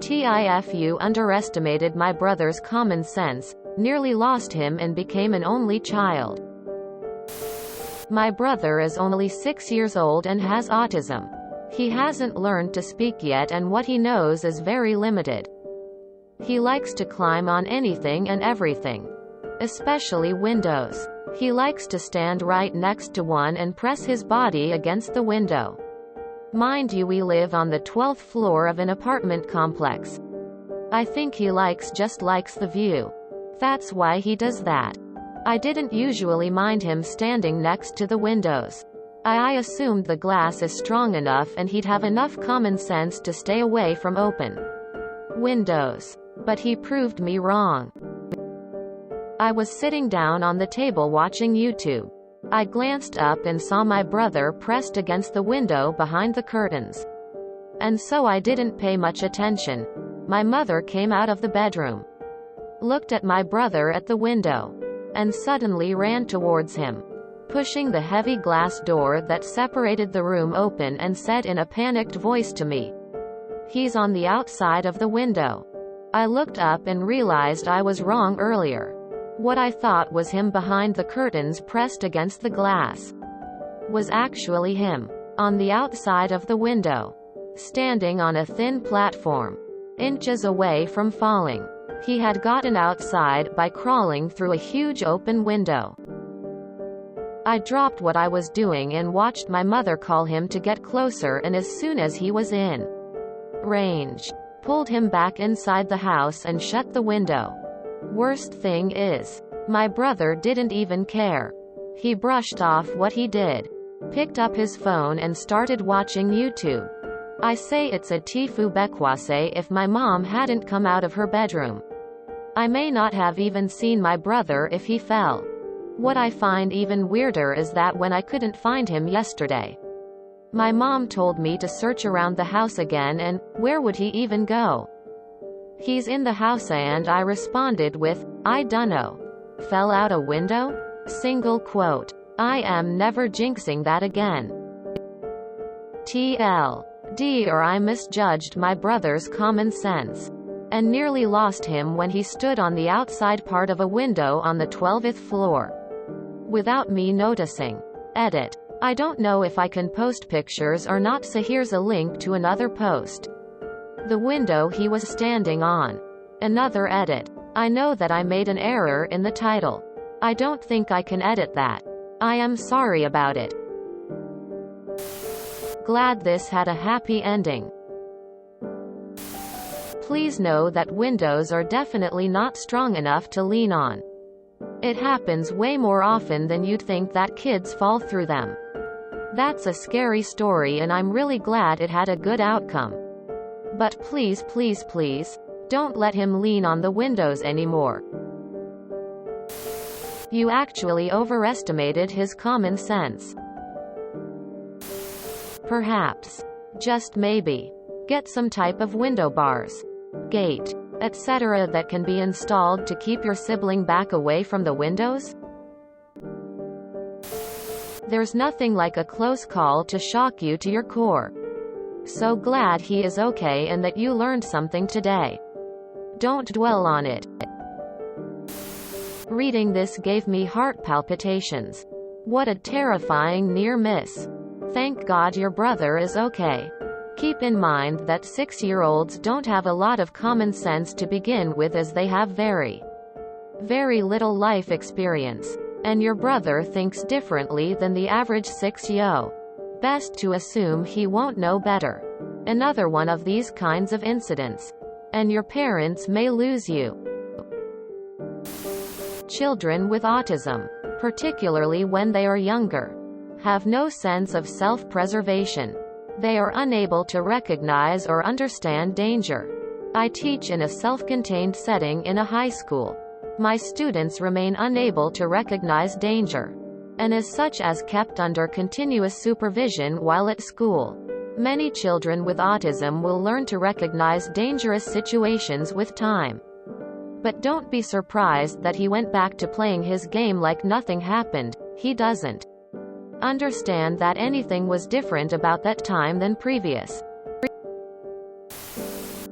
TIFU underestimated my brother's common sense, nearly lost him and became an only child. My brother is only 6 years old and has autism. He hasn't learned to speak yet and what he knows is very limited. He likes to climb on anything and everything, especially windows. He likes to stand right next to one and press his body against the window. Mind you, we live on the 12th floor of an apartment complex. I think he just likes the view. That's why he does that. I didn't usually mind him standing next to the windows. I assumed the glass is strong enough and he'd have enough common sense to stay away from open windows. But he proved me wrong. I was sitting down on the table watching YouTube. I glanced up and saw my brother pressed against the window behind the curtains. And so I didn't pay much attention. My mother came out of the bedroom, looked at my brother at the window, and suddenly ran towards him, pushing the heavy glass door that separated the room open, and said in a panicked voice to me, "He's on the outside of the window." I looked up and realized I was wrong earlier. What I thought was him behind the curtains pressed against the glass was actually him on the outside of the window, standing on a thin platform, inches away from falling. He had gotten outside by crawling through a huge open window. I dropped what I was doing and watched my mother call him to get closer, and as soon as he was in range, pulled him back inside the house and shut the window. Worst thing is, my brother didn't even care. He brushed off what he did, picked up his phone and started watching YouTube. I say it's a TIFU Underestimated if my mom hadn't come out of her bedroom. I may not have even seen my brother if he fell. What I find even weirder is that when I couldn't find him yesterday, my mom told me to search around the house again, and where would he even go? "He's in the house," and I responded with, "I dunno. Fell out a window?" Single quote. I am never jinxing that again. TLD, or I misjudged my brother's common sense and nearly lost him when he stood on the outside part of a window on the 12th floor without me noticing. Edit. I don't know if I can post pictures or not, so here's a link to another post. The window he was standing on. Another edit. I know that I made an error in the title. I don't think I can edit that. I am sorry about it. Glad this had a happy ending. Please know that windows are definitely not strong enough to lean on. It happens way more often than you'd think that kids fall through them. That's a scary story, and I'm really glad it had a good outcome. But please, please, please, don't let him lean on the windows anymore. You actually overestimated his common sense. Perhaps, just maybe, get some type of window bars, gate, etc. that can be installed to keep your sibling back away from the windows. There's nothing like a close call to shock you to your core. So glad he is okay and that you learned something today. Don't dwell on it. Reading this gave me heart palpitations. What a terrifying near miss. Thank God your brother is okay. Keep in mind that 6-year-olds don't have a lot of common sense to begin with, as they have very little life experience. And your brother thinks differently than the average 6-year-old. Best to assume he won't know better. Another one of these kinds of incidents, and your parents may lose you. Children with autism, particularly when they are younger, have no sense of self-preservation. They are unable to recognize or understand danger. I teach in a self-contained setting in a high school. My students remain unable to recognize danger, and as such as kept under continuous supervision while at school. Many children with autism will learn to recognize dangerous situations with time. But don't be surprised that he went back to playing his game like nothing happened. He doesn't understand that anything was different about that time than previous.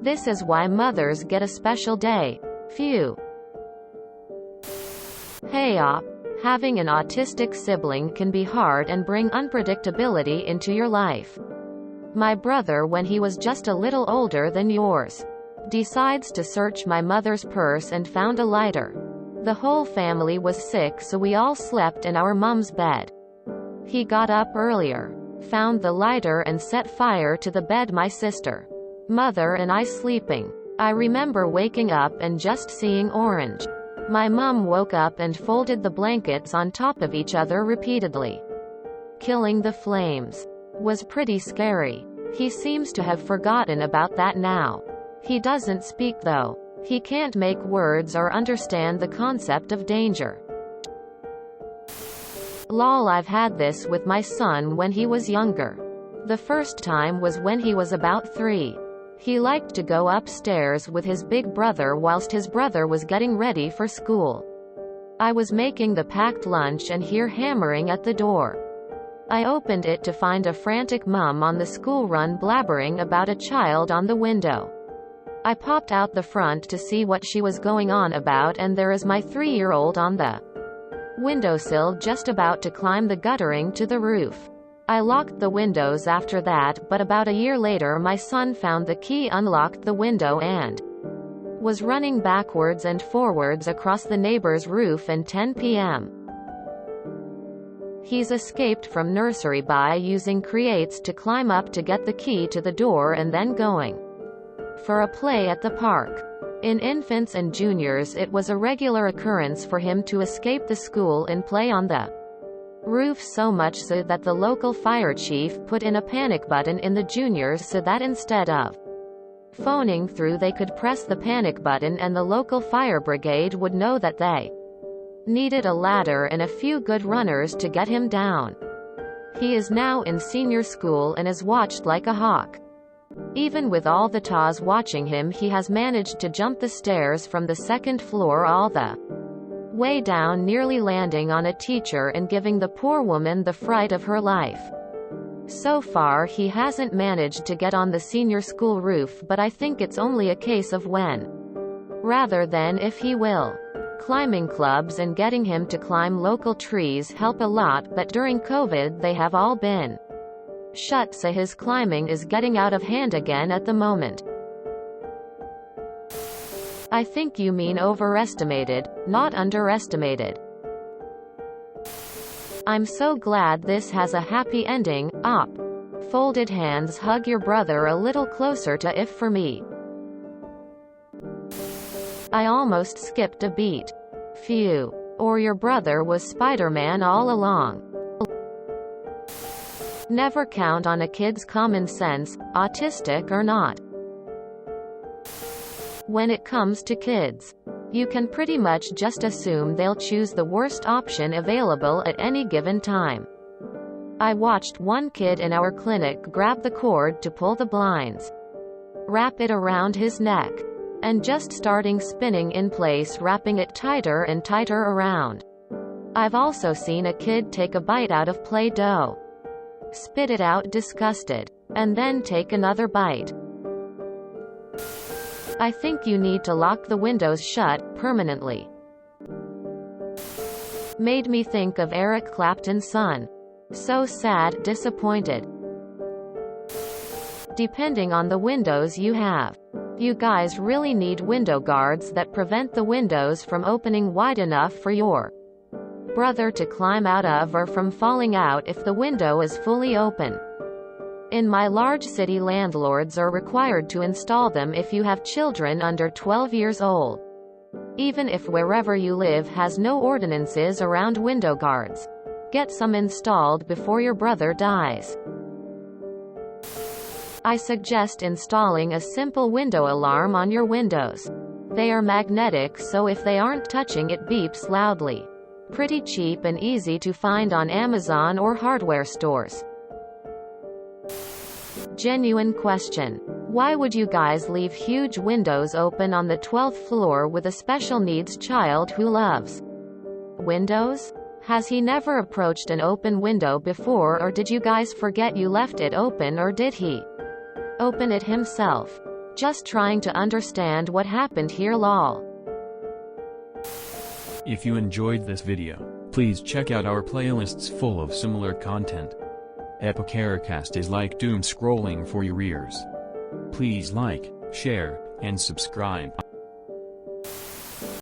This is why mothers get a special day. Phew. Hey op. Having an autistic sibling can be hard and bring unpredictability into your life. My brother, when he was just a little older than yours, decides to search my mother's purse and found a lighter. The whole family was sick, so we all slept in our mom's bed. He got up earlier, found the lighter and set fire to the bed my sister, mother and I sleeping. I remember waking up and just seeing orange. My mom woke up and folded the blankets on top of each other repeatedly. Killing the flames was pretty scary. He seems to have forgotten about that now. He doesn't speak though. He can't make words or understand the concept of danger. Lol, I've had this with my son when he was younger. The first time was when he was about 3. He liked to go upstairs with his big brother whilst his brother was getting ready for school. I was making the packed lunch and hear hammering at the door. I opened it to find a frantic mum on the school run blabbering about a child on the window. I popped out the front to see what she was going on about, and there is my 3-year-old on the windowsill just about to climb the guttering to the roof. I locked the windows after that, but about a year later my son found the key, unlocked the window and was running backwards and forwards across the neighbor's roof and 10 p.m. He's escaped from nursery by using crates to climb up to get the key to the door and then going for a play at the park. In infants and juniors it was a regular occurrence for him to escape the school and play on the roof, so much so that the local fire chief put in a panic button in the juniors so that instead of phoning through they could press the panic button and the local fire brigade would know that they needed a ladder and a few good runners to get him down. He is now in senior school and is watched like a hawk. Even with all the TAs watching him, he has managed to jump the stairs from the 2nd floor all the way down, nearly landing on a teacher and giving the poor woman the fright of her life. So far he hasn't managed to get on the senior school roof, but I think it's only a case of when rather than if he will. Climbing clubs and getting him to climb local trees help a lot, but during COVID they have all been shut, so his climbing is getting out of hand again at the moment. I think you mean overestimated, not underestimated. I'm so glad this has a happy ending, op. Folded hands, hug your brother a little closer to if for me. I almost skipped a beat. Phew. Or your brother was Spider-Man all along. Never count on a kid's common sense, autistic or not. When it comes to kids, you can pretty much just assume they'll choose the worst option available at any given time. I watched one kid in our clinic grab the cord to pull the blinds, wrap it around his neck, and just starting spinning in place, wrapping it tighter and tighter around. I've also seen a kid take a bite out of Play-Doh, spit it out disgusted, and then take another bite. I think you need to lock the windows shut permanently. Made me think of Eric Clapton's son. So sad, disappointed. Depending on the windows you have. You guys really need window guards that prevent the windows from opening wide enough for your brother to climb out of, or from falling out if the window is fully open. In my large city, landlords are required to install them if you have children under 12 years old. Even if wherever you live has no ordinances around window guards, get some installed before your brother dies. I suggest installing a simple window alarm on your windows. They are magnetic, so if they aren't touching it beeps loudly. Pretty cheap and easy to find on Amazon or hardware stores. Genuine question. Why would you guys leave huge windows open on the 12th floor with a special needs child who loves windows? Has he never approached an open window before, or did you guys forget you left it open, or did he open it himself? just trying to understand what happened here lol. If you enjoyed this video, please check out our playlists full of similar content. Epicaricast is like doom scrolling for your ears. Please like, share, and subscribe.